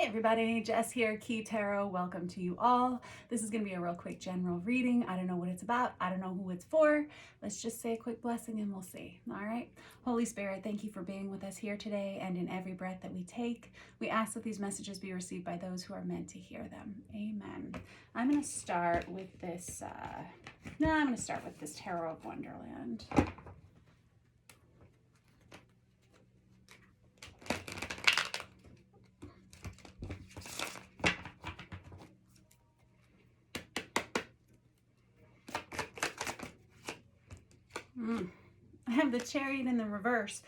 Everybody, Jess here, Key Tarot. Welcome to you all. This is going to be a real quick general reading. I don't know what it's about. I don't know who it's for. Let's just say a quick blessing and we'll see. All right. Holy Spirit, thank you for being with us here today and in every breath that we take. We ask that these messages be received by those who are meant to hear them. Amen. I'm going to start with this. I'm going to start with this Tarot of Wonderland. I have the Chariot in the reverse.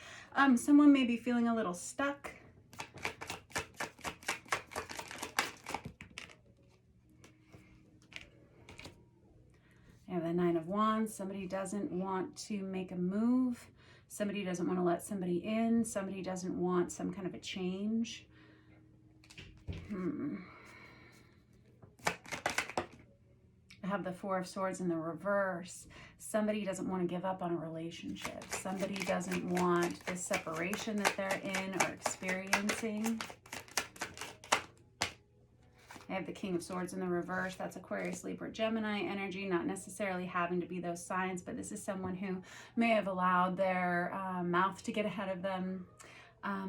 Someone may be feeling a little stuck. I have the Nine of Wands. Somebody doesn't want to make a move. Somebody doesn't want to let somebody in. Somebody doesn't want some kind of a change. I have the Four of Swords in the reverse. Somebody doesn't want to give up on a relationship. Somebody doesn't want this separation that they're in or experiencing. I have the King of Swords in the reverse. That's Aquarius, Libra, Gemini energy, not necessarily having to be those signs, but this is someone who may have allowed their mouth to get ahead of them.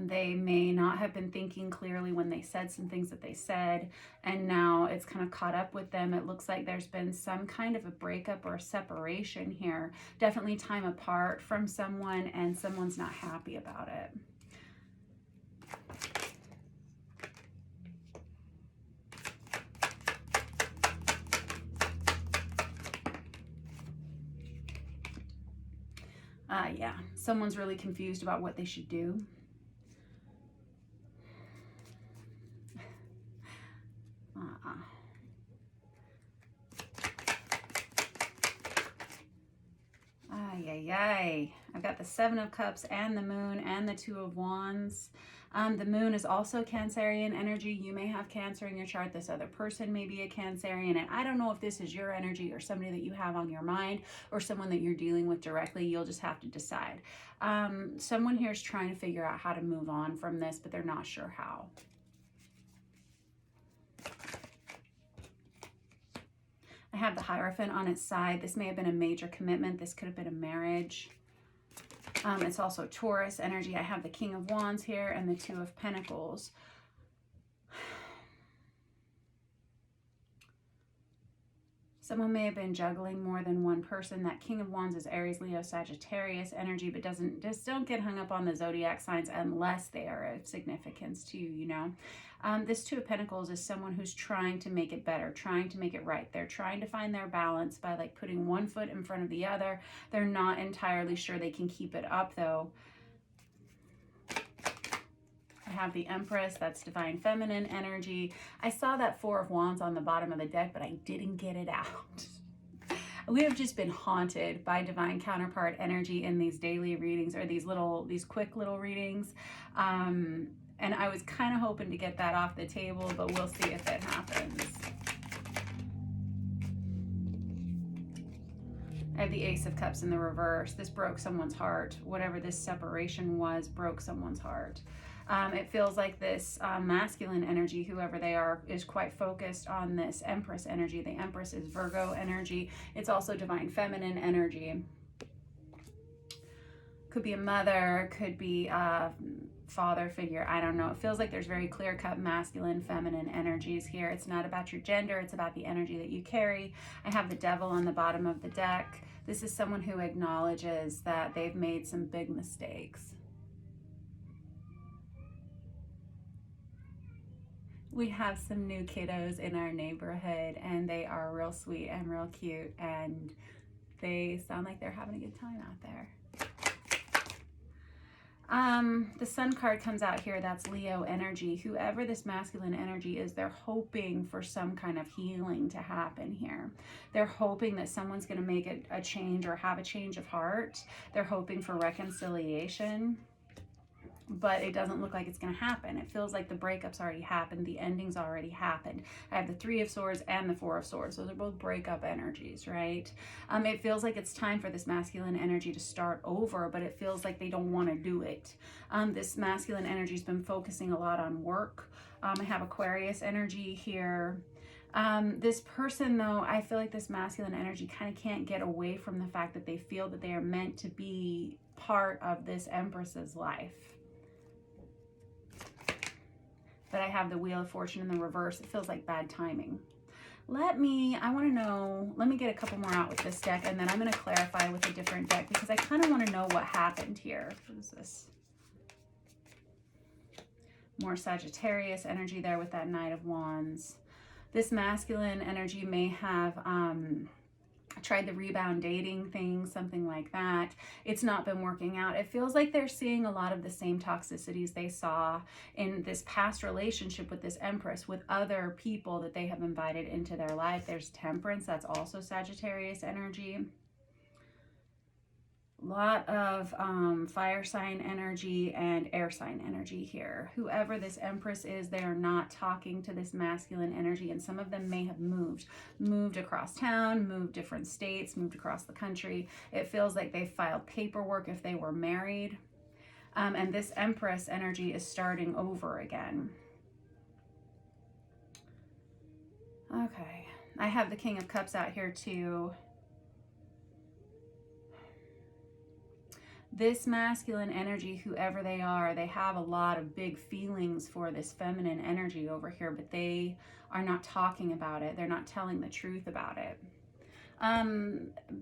They may not have been thinking clearly when they said some things that they said, and now it's kind of caught up with them. It looks like there's been some kind of a breakup or a separation here. Definitely time apart from someone, and someone's not happy about it. Yeah, someone's really confused about what they should do. I've got the Seven of Cups and the Moon and the Two of Wands. The Moon is also Cancerian energy. You may have Cancer in your chart. This other person may be a Cancerian. And I don't know if this is your energy or somebody that you have on your mind or someone that you're dealing with directly. You'll just have to decide. Someone here is trying to figure out how to move on from this, but they're not sure how. I have the Hierophant on its side. This may have been a major commitment. This could have been a marriage. It's also Taurus energy. I have the King of Wands here and the Two of Pentacles. Someone may have been juggling more than one person. That King of Wands is Aries, Leo, Sagittarius energy, but don't get hung up on the zodiac signs unless they are of significance to you, you know. This Two of Pentacles is someone who's trying to make it better, trying to make it right. They're trying to find their balance by like putting one foot in front of the other. They're not entirely sure they can keep it up though. I have the Empress, that's Divine Feminine energy. I saw that Four of Wands on the bottom of the deck, but I didn't get it out. We have just been haunted by Divine Counterpart energy in these daily readings or these quick little readings. And I was kind of hoping to get that off the table, but we'll see if it happens. I have the Ace of Cups in the reverse. This broke someone's heart. Whatever this separation was, broke someone's heart. It feels like this masculine energy, whoever they are, is quite focused on this Empress energy. The Empress is Virgo energy. It's also Divine Feminine energy. Could be a mother, could be a father figure. I don't know. It feels like there's very clear-cut masculine, feminine energies here. It's not about your gender. It's about the energy that you carry. I have the Devil on the bottom of the deck. This is someone who acknowledges that they've made some big mistakes. We have some new kiddos in our neighborhood, and they are real sweet and real cute, and they sound like they're having a good time out there. The Sun card comes out here. That's Leo energy. Whoever this masculine energy is, they're hoping for some kind of healing to happen here. They're hoping that someone's going to make a change or have a change of heart. They're hoping for reconciliation. but it doesn't look like it's going to happen. It feels like the breakup's already happened. The ending's already happened. I have the Three of Swords and the Four of Swords. Those are both breakup energies, right? It feels like it's time for this masculine energy to start over, but it feels like they don't want to do it. This masculine energy's been focusing a lot on work. I have Aquarius energy here. This person, though, I feel like this masculine energy kind of can't get away from the fact that they feel that they are meant to be part of this Empress's life. But I have the Wheel of Fortune in the reverse. It feels like bad timing. I want to know, let me get a couple more out with this deck, and then I'm going to clarify with a different deck because I kind of want to know what happened here. What is this? More Sagittarius energy there with that Knight of Wands. This masculine energy may have tried the rebound dating thing, something like that. It's not been working out. It feels like they're seeing a lot of the same toxicities they saw in this past relationship with this Empress, with other people that they have invited into their life. There's Temperance. That's also Sagittarius energy. Lot of fire sign energy and air sign energy here. Whoever this Empress is, they are not talking to this masculine energy, and some of them may have moved across town, moved different states, moved across the country. It feels like they filed paperwork if they were married. And this Empress energy is starting over again. Okay, I have the King of Cups out here too. This masculine energy, whoever they are, they have a lot of big feelings for this feminine energy over here, but they are not talking about it. They're not telling the truth about it.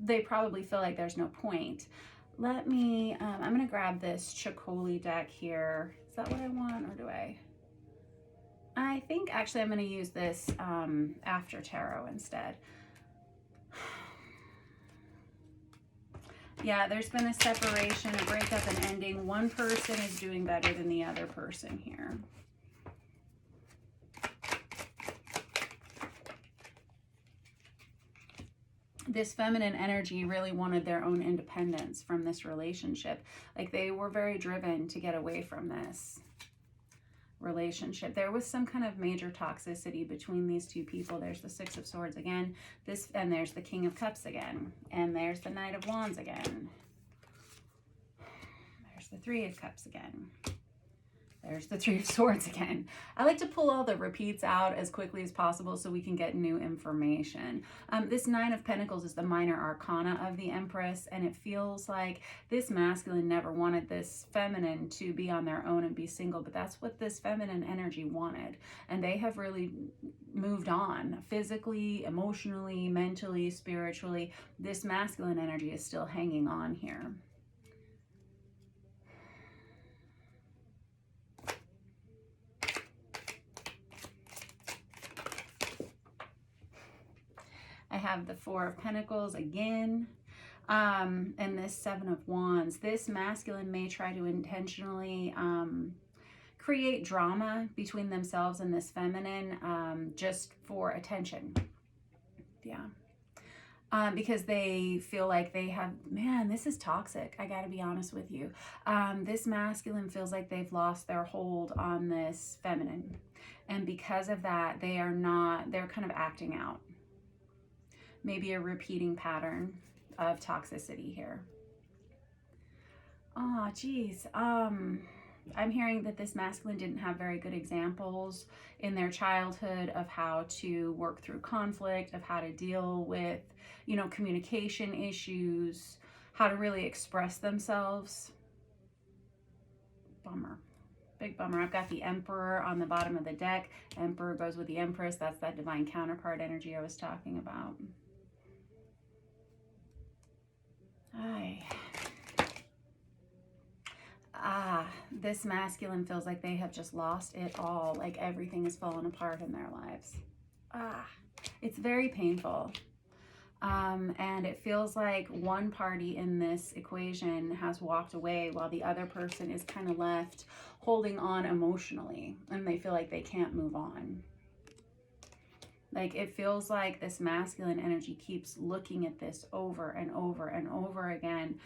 They probably feel like there's no point. I'm going to grab this Chicoli deck here. Is that what I want, or do I think actually I'm going to use this After Tarot instead. Yeah, there's been a separation, a breakup, an ending. One person is doing better than the other person here. This feminine energy really wanted their own independence from this relationship. Like, they were very driven to get away from this relationship. There was some kind of major toxicity between these two people. There's the Six of Swords again, and there's the King of Cups again, and there's the Knight of Wands again. There's the Three of Cups again. There's the Three of Swords again. I like to pull all the repeats out as quickly as possible so we can get new information. This Nine of Pentacles is the minor arcana of the Empress, and it feels like this masculine never wanted this feminine to be on their own and be single, but that's what this feminine energy wanted. And they have really moved on physically, emotionally, mentally, spiritually. This masculine energy is still hanging on here. I have the Four of Pentacles again, and this Seven of Wands. This masculine may try to intentionally create drama between themselves and this feminine just for attention. Yeah. Because they feel like they have, man, this is toxic. I got to be honest with you. This masculine feels like they've lost their hold on this feminine. And because of that, they're kind of acting out. Maybe a repeating pattern of toxicity here. Oh, geez. I'm hearing that this masculine didn't have very good examples in their childhood of how to work through conflict, of how to deal with, communication issues, how to really express themselves. Bummer. Big bummer. I've got the Emperor on the bottom of the deck. Emperor goes with the Empress. That's that divine counterpart energy I was talking about. This masculine feels like they have just lost it all, like everything has fallen apart in their lives. It's very painful. And it feels like one party in this equation has walked away while the other person is kind of left holding on emotionally, and they feel like they can't move on. Like, it feels like this masculine energy keeps looking at this over and over and over again.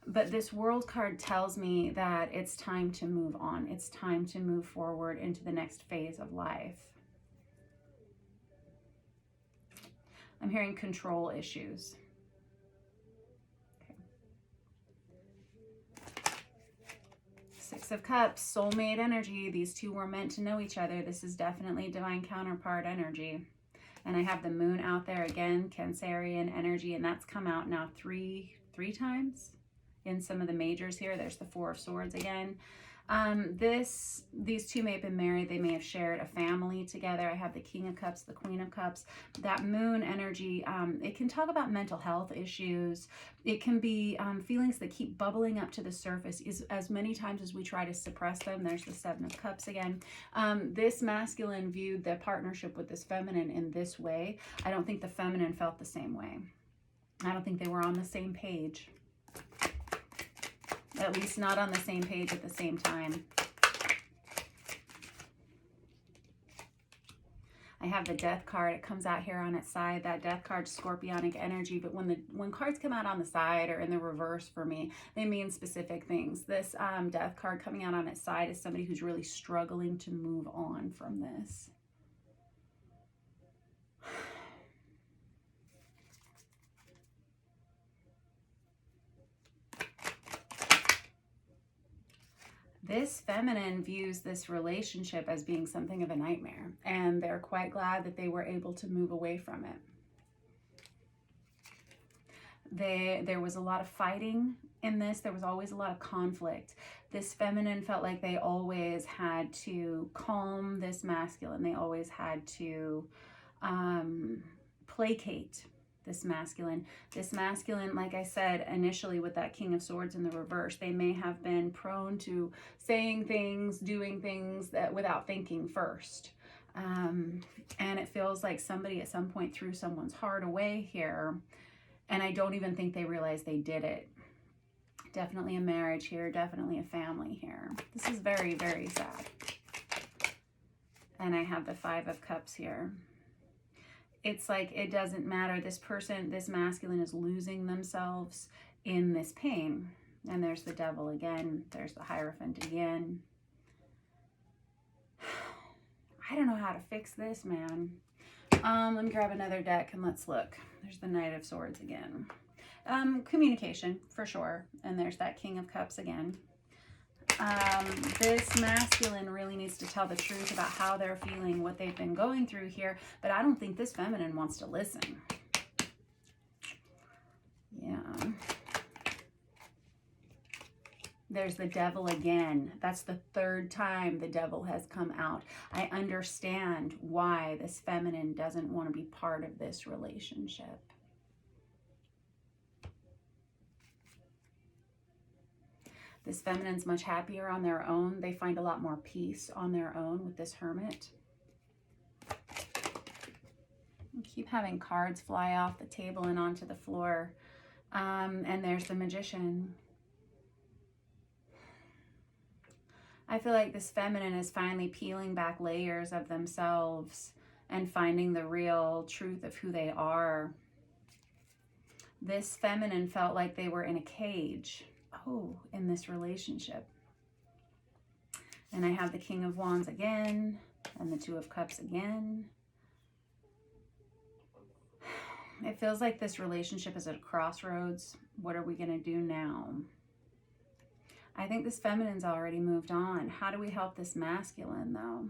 But this World card tells me that it's time to move on. It's time to move forward into the next phase of life. I'm hearing control issues. Okay. Six of Cups, soulmate energy. These two were meant to know each other. This is definitely divine counterpart energy. And I have the moon out there again, Cancerian energy, and that's come out now three times in some of the majors here. There's the Four of Swords again. These two may have been married. They may have shared a family together. I have the King of Cups, the Queen of Cups. That moon energy, it can talk about mental health issues. It can be feelings that keep bubbling up to the surface as many times as we try to suppress them. There's the Seven of Cups again. This masculine viewed the partnership with this feminine in this way. I don't think the feminine felt the same way. I don't think they were on the same page. At least not on the same page at the same time. I have the Death card. It comes out here on its side. That Death card, scorpionic energy. But when cards come out on the side or in the reverse for me, they mean specific things. This Death card coming out on its side is somebody who's really struggling to move on from this. This feminine views this relationship as being something of a nightmare, and they're quite glad that they were able to move away from it. There was a lot of fighting in this. There was always a lot of conflict. This feminine felt like they always had to calm this masculine. They always had to placate this masculine. This masculine, like I said, initially with that King of Swords in the reverse, they may have been prone to saying things, doing things that without thinking first. And it feels like somebody at some point threw someone's heart away here. And I don't even think they realized they did it. Definitely a marriage here, definitely a family here. This is very, very sad. And I have the Five of Cups here. It's like it doesn't matter. This person, this masculine is losing themselves in this pain. And there's the Devil again. There's the Hierophant again. I don't know how to fix this, man. Let me grab another deck and let's look. There's the Knight of Swords again. Communication, for sure. And there's that King of Cups again. This masculine really needs to tell the truth about how they're feeling, what they've been going through here, but I don't think this feminine wants to listen. Yeah. There's the Devil again. That's the third time the Devil has come out. I understand why this feminine doesn't want to be part of this relationship. This feminine's much happier on their own. They find a lot more peace on their own with this Hermit. I keep having cards fly off the table and onto the floor. And there's the Magician. I feel like this feminine is finally peeling back layers of themselves and finding the real truth of who they are. This feminine felt like they were in a cage. In this relationship. And I have the King of Wands again and the Two of Cups again. It feels like this relationship is at a crossroads. What are we going to do now? I think this feminine's already moved on. How do we help this masculine though?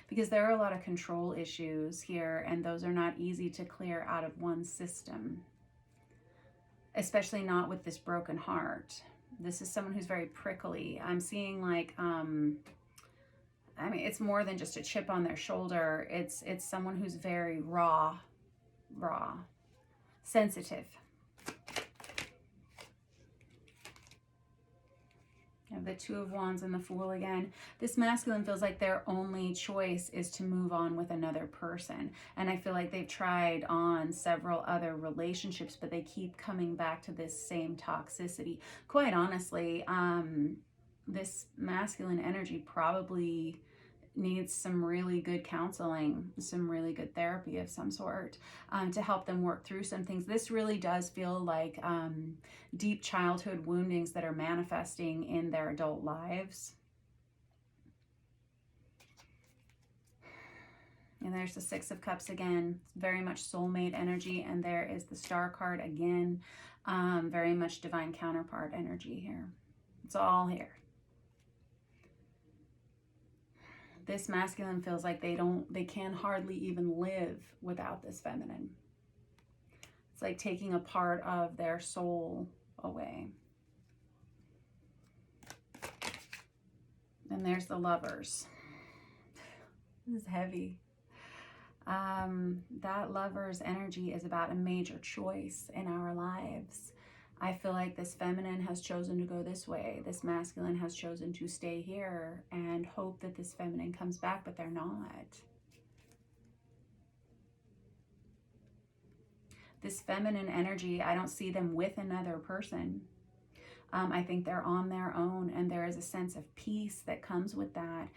Because there are a lot of control issues here, and those are not easy to clear out of one system. Especially not with this broken heart. This is someone who's very prickly. I'm seeing like, I mean, it's more than just a chip on their shoulder. It's someone who's very raw, sensitive. I have the Two of Wands and the Fool again. This masculine feels like their only choice is to move on with another person. And I feel like they've tried on several other relationships, but they keep coming back to this same toxicity. Quite honestly, this masculine energy probably needs some really good counseling, some really good therapy of some sort, to help them work through some things. This really does feel like deep childhood woundings that are manifesting in their adult lives. And there's the Six of Cups again. It's very much soulmate energy. And there is the Star card again. Very much divine counterpart energy here. It's all here. This masculine feels like they can hardly even live without this feminine. It's like taking a part of their soul away. And there's the Lovers. This is heavy. That Lover's energy is about a major choice in our lives. I feel like this feminine has chosen to go this way. This masculine has chosen to stay here and hope that this feminine comes back, but they're not. This feminine energy, I don't see them with another person. I think they're on their own, and there is a sense of peace that comes with that.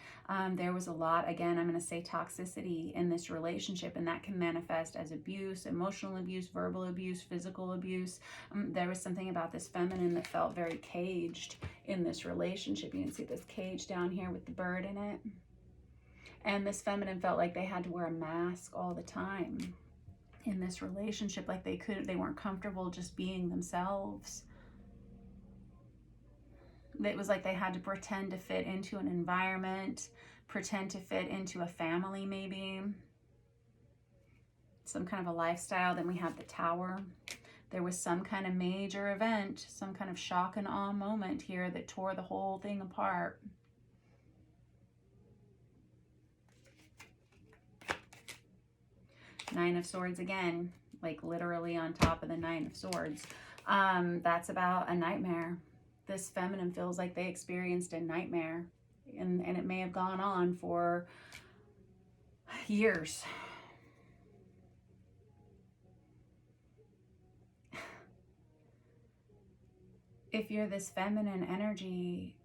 There was a lot, again, I'm going to say toxicity in this relationship, and that can manifest as abuse, emotional abuse, verbal abuse, physical abuse. There was something about this feminine that felt very caged in this relationship. You can see this cage down here with the bird in it. And this feminine felt like they had to wear a mask all the time in this relationship, like they weren't comfortable just being themselves. It was like they had to pretend to fit into an environment, pretend to fit into a family, maybe some kind of a lifestyle. Then we have the Tower. There was some kind of major event, some kind of shock and awe moment here that tore the whole thing apart. Nine of Swords again, like literally on top of the Nine of Swords. That's about a nightmare. This feminine feels like they experienced a nightmare, and it may have gone on for years. If you're this feminine energy,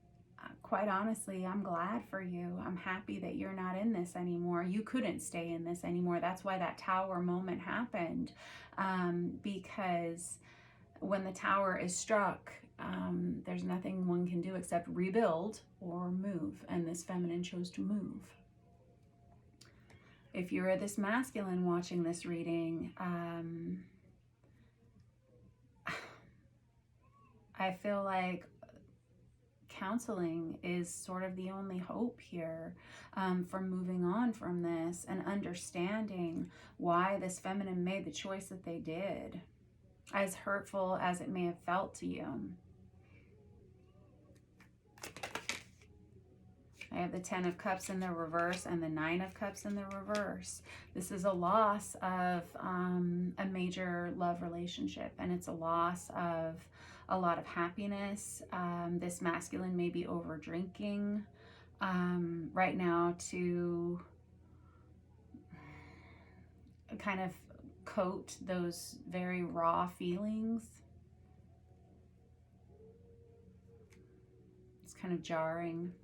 quite honestly, I'm glad for you. I'm happy that you're not in this anymore. You couldn't stay in this anymore. That's why that Tower moment happened, because when the Tower is struck, there's nothing one can do except rebuild or move, and this feminine chose to move. If you're this masculine watching this reading, I feel like counseling is sort of the only hope here, for moving on from this and understanding why this feminine made the choice that they did, as hurtful as it may have felt to you. I have the Ten of Cups in the reverse and the Nine of Cups in the reverse. This is a loss of a major love relationship, and it's a loss of a lot of happiness. This masculine may be over drinking right now to kind of coat those very raw feelings. It's kind of jarring.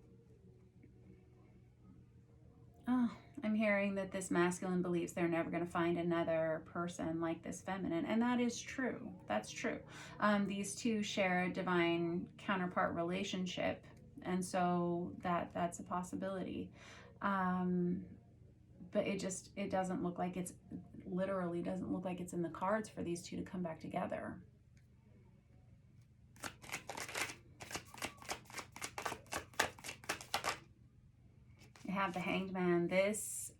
Oh, I'm hearing that this masculine believes they're never going to find another person like this feminine. And that is true. That's true. These two share a divine counterpart relationship. And so that's a possibility. But it doesn't look like it's, literally doesn't look like it's in the cards for these two to come back together. You have the Hanged Man. This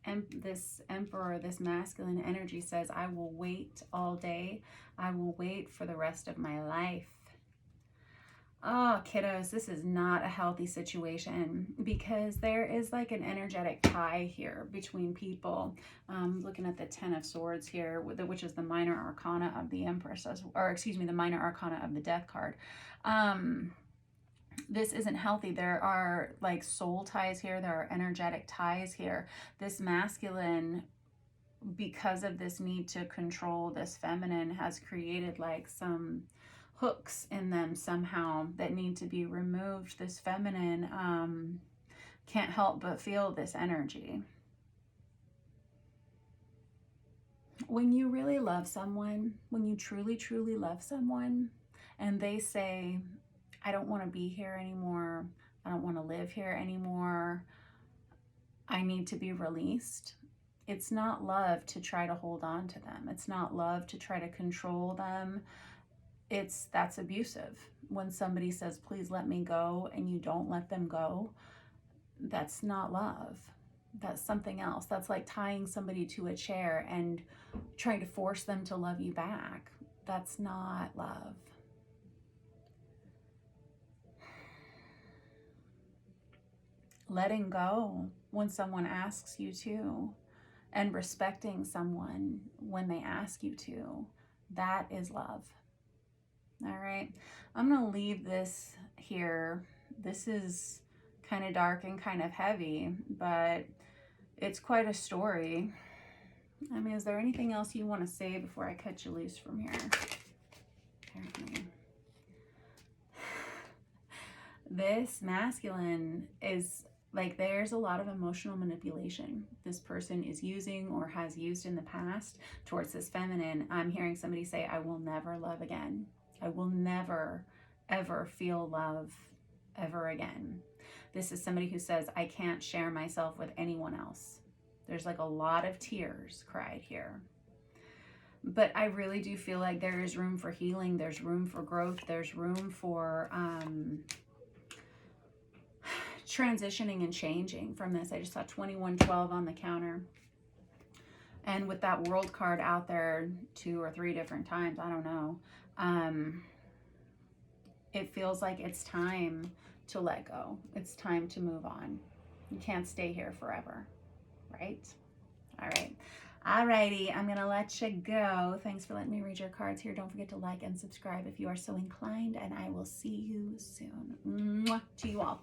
Emperor, this masculine energy says, I will wait all day. I will wait for the rest of my life. Oh, kiddos, this is not a healthy situation, because there is like an energetic tie here between people. Looking at the Ten of Swords here, which is the minor arcana of the Empress, or excuse me, the minor arcana of the Death card. This isn't healthy. There are like soul ties here. There are energetic ties here. This masculine, because of this need to control this feminine, has created like some hooks in them somehow that need to be removed. This feminine can't help but feel this energy. When you really love someone, when you truly, truly love someone, and they say, I don't want to be here anymore, I don't want to live here anymore, I need to be released, it's not love to try to hold on to them. It's not love to try to control them. That's abusive. When somebody says, please let me go, and you don't let them go, that's not love. That's something else. That's like tying somebody to a chair and trying to force them to love you back. That's not love. Letting go when someone asks you to, and respecting someone when they ask you to, that is love. All right, I'm going to leave this here. This is kind of dark and kind of heavy, but it's quite a story. I mean, is there anything else you want to say before I cut you loose from here? Apparently. This masculine is like, there's a lot of emotional manipulation this person is using or has used in the past towards this feminine. I'm hearing somebody say, I will never love again. I will never, ever feel love ever again. This is somebody who says, I can't share myself with anyone else. There's like a lot of tears cried here. But I really do feel like there is room for healing. There's room for growth. There's room for transitioning and changing from this. I just saw 2112 on the counter. And with that world card out there 2 or 3 different times, I don't know. It feels like it's time to let go. It's time to move on. You can't stay here forever, right? All right. Alrighty, I'm going to let you go. Thanks for letting me read your cards here. Don't forget to like and subscribe if you are so inclined, and I will see you soon. Mwah to you all.